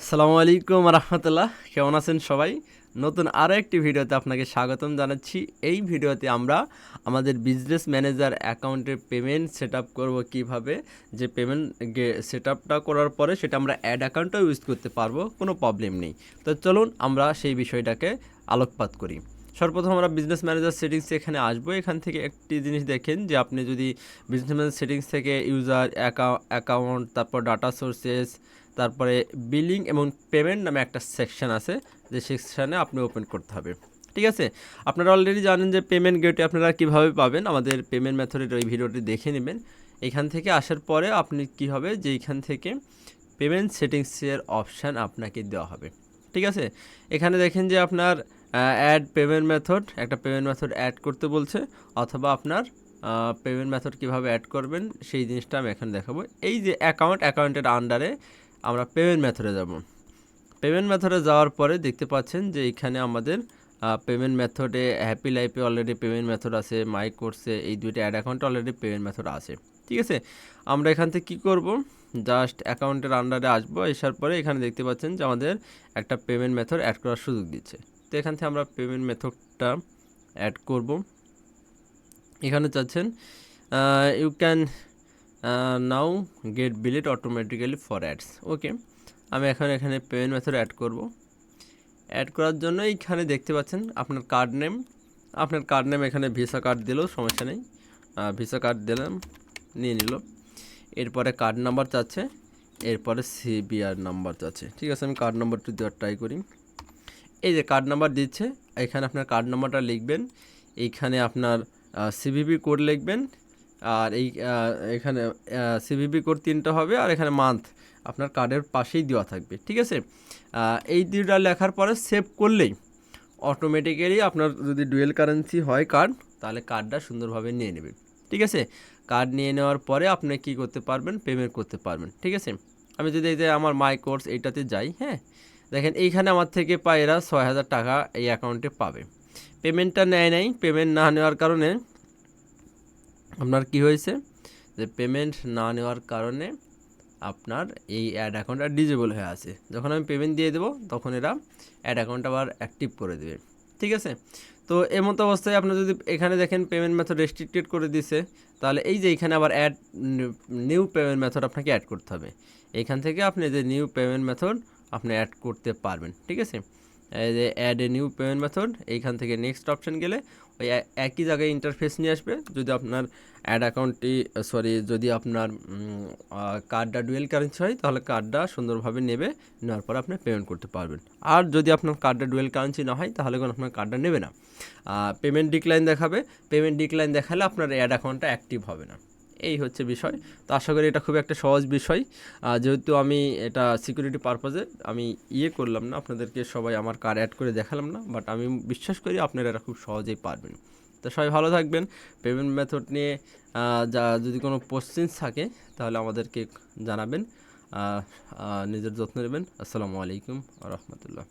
আসসালামু আলাইকুম রাহমাতুল্লাহ। কেমন আছেন সবাই? নতুন আরও একটি ভিডিওতে আপনাকে স্বাগতম জানাচ্ছি। এই ভিডিওতে আমরা আমাদের বিজনেস ম্যানেজার অ্যাকাউন্টের পেমেন্ট সেট আপ করবো কীভাবে, যে পেমেন্ট সেট আপটা করার পরে সেটা আমরা অ্যাড অ্যাকাউন্টও ইউজ করতে পারবো, কোনো প্রবলেম নেই। তো চলুন আমরা সেই বিষয়টাকে আলোকপাত করি। সর্বপ্রথম আমরা বিজনেস ম্যানেজার সেটিংসে এখানে আসবো। এখান থেকে একটি জিনিস দেখেন যে আপনি যদি বিজনেস ম্যানেজার সেটিংস থেকে ইউজার অ্যাকাউন্ট, তারপর ডাটা সোর্সেস, তারপরে বিলিং এবং পেমেন্ট নামে একটা সেকশন আছে, যে সেকশানে আপনি ওপেন করতে হবে। ঠিক আছে, আপনারা অলরেডি জানেন যে পেমেন্ট গেটওয়ে আপনারা কীভাবে পাবেন। আমাদের পেমেন্ট মেথডের ওই ভিডিওটি দেখে নেবেন। এখান থেকে আসার পরে আপনি কি হবে যে এইখান থেকে পেমেন্ট সেটিংসের অপশান আপনাকে দেওয়া হবে। ঠিক আছে, এখানে দেখেন যে আপনার অ্যাড পেমেন্ট মেথড, একটা পেমেন্ট মেথড অ্যাড করতে বলছে, অথবা আপনার পেমেন্ট মেথড কীভাবে অ্যাড করবেন সেই জিনিসটা আমি এখানে দেখাবো। এই যে অ্যাকাউন্টের আন্ডারে আমরা পেমেন্ট মেথডে যাব। পেমেন্ট মেথডে যাওয়ার পরে দেখতে পাচ্ছেন যে এখানে আমাদের পেমেন্ট মেথডে হ্যাপি লাইফে অলরেডি পেমেন্ট মেথড আছে, মাই কোর্সে এই দুইটা অ্যাড অ্যাকাউন্টে অলরেডি পেমেন্ট মেথড আছে। ঠিক আছে, আমরা এখান থেকে কী করব, জাস্ট অ্যাকাউন্টের আন্ডারে আসবো। আসার পরে এখানে দেখতে পাচ্ছেন যে আমাদের একটা পেমেন্ট মেথড অ্যাড করার সুযোগ দিচ্ছে। তো এখান থেকে আমরা পেমেন্ট মেথডটা অ্যাড করব। এখানে চাচ্ছেন you can now get billed automatically for ads. Okay, আমি এখানে পেমেন্ট মেথড অ্যাড করব। অ্যাড করার জন্য এইখানে দেখতে পাচ্ছেন আপনার কার্ড নেম এখানে ভিসা কার্ড দিলেও সমস্যা নেই। ভিসা কার্ড দিলাম, নিয়ে নিল। এরপরে কার্ড নাম্বার চাচ্ছে, এরপরে সিবিআর নাম্বার চাচ্ছে। ঠিক আছে, আমি কার্ড নাম্বারটি দেওয়ার ট্রাই করি। এই যে কার্ড নাম্বার দিচ্ছে, এখানে আপনার কার্ড নাম্বারটা লিখবেন, এইখানে আপনার সিভিভি কোড লিখবেন, আর এখানে সিভিভি কোড 3টা হবে, আর এখানে মান্থ আপনার কার্ডের পাশেই দেওয়া থাকবে। ঠিক আছে, এই দুইটা লেখার পরে সেভ করলেই অটোমেটিক্যালি আপনার যদি ডুয়েল কারেন্সি হয় কার্ড, তাহলে কার্ডটা সুন্দরভাবে নিয়ে নেবে। ঠিক আছে, কার্ড নিয়ে নেওয়ার পরে আপনি কি করতে পারবেন, পেমেন্ট করতে পারবেন। ঠিক আছে, আমি যদি এই যে আমার মাই কোর্স এইটাতে যাই, হ্যাঁ দেখেন এইখানে আমার থেকে পায় এরা 6000 টাকা এই অ্যাকাউন্টে পাবে। পেমেন্টটা নেয় নাই, পেমেন্ট না নেওয়ার কারণে আপনার কি হয়েছে, যে পেমেন্ট না নেওয়ার কারণে আপনার এই অ্যাড অ্যাকাউন্টটা ডিজেবল হয়ে আছে। যখন আমি পেমেন্ট দিয়ে দেবো তখন এরা অ্যাড অ্যাকাউন্ট আবার অ্যাক্টিভ করে দেবে। ঠিক আছে, তো এমতো অবস্থায় আপনি যদি এখানে দেখেন পেমেন্ট মেথড রেস্ট্রিক্টেড করে দিছে, তাহলে এই যে এখানে আবার অ্যাড নিউ পেমেন্ট মেথড আপনাকে অ্যাড করতে হবে। এখান থেকে আপনি যে নিউ পেমেন্ট মেথড আপনি অ্যাড করতে পারবেন। ঠিক আছে, এই যে add a new payment method, এইখান থেকে নেক্সট অপশান গেলে ওই একই জায়গায় ইন্টারফেস নিয়ে আসবে। যদি আপনার অ্যাড অ্যাকাউন্টটি যদি আপনার কার্ডটা ডুয়েল কারেন্সি হয়, তাহলে কার্ডটা সুন্দরভাবে নেবে, নেওয়ার পর আপনি পেমেন্ট করতে পারবেন। আর যদি আপনার কার্ডটা ডুয়েল কারেন্সি না হয়, তাহলে কোনো আপনার কার্ডটা নেবে না, পেমেন্ট ডিক্লাইন দেখাবে। পেমেন্ট ডিক্লাইন দেখালে আপনার অ্যাড অ্যাকাউন্টটা অ্যাক্টিভ হবে না। এই হচ্ছে বিষয়। তো আশা করি এটা খুব একটা সহজ বিষয়। যেহেতু আমি এটা সিকিউরিটি পারপাজে আমি করলাম না, আপনাদেরকে সবাই আমার কার্ড অ্যাড করে দেখালাম না, বাট আমি বিশ্বাস করি আপনারা এটা খুব সহজেই পারবেন। তো সবাই ভালো থাকবেন। পেমেন্ট মেথড নিয়ে যদি কোনো কোশ্চেন্স থাকে তাহলে আমাদেরকে জানাবেন। নিজের যত্ন নেবেন। আসসালামু আলাইকুম ওয়া রাহমাতুল্লাহ।